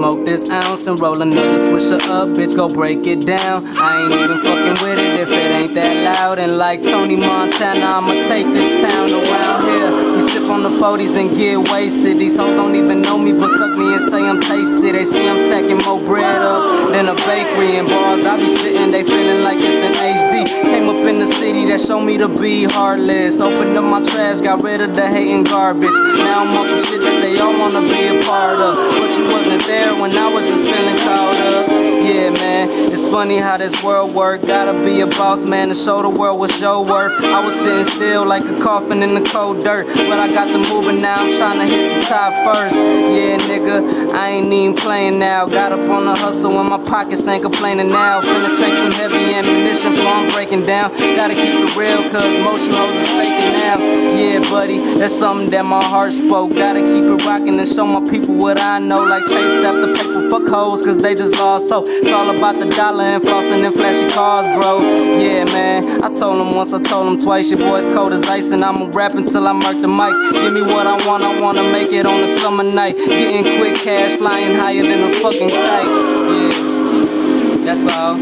smoke this ounce and roll another swisher up, bitch, go break it down. I ain't even fucking with it if it ain't that loud. And like Tony Montana, I'ma take this town around here. We sip on the 40s and get wasted. These hoes don't even know me, but suck me and say I'm tasty. They see I'm stacking more bread up than a bakery and bars. I be spitting, they feeling like it's in HD. Came up in the city that showed me to be heartless. Opened up my trash, got rid of the hating garbage. Now I'm on some shit that they all wanna be a part of, but you wasn't there when I was just feeling caught up. Yeah, man, it's funny how this world work. Gotta be a boss, man, to show the world what's your worth. I was sitting still like a coffin in the cold dirt, but I got the moving now, I'm tryna hit the top first. Yeah, nigga, I ain't even playing now. Got up on the hustle and my pockets ain't complaining now. Finna take some heavy ammunition before I'm breaking down. Gotta keep it real, cause most you hoes is faking now. Yeah, buddy, that's something that my heart spoke. Gotta keep it rockin' and show my people what I know. Like chase after paper, fuck hoes, cause they just lost. So it's all about the dollar and flossing and flashy cars, bro. Yeah, man, I told them once, I told them twice. Your boy's cold as ice and I'ma rap until I murk the mic. Give me what I wanna make it on a summer night. Getting quick cash, flying higher than a fucking kite. Yeah, that's all.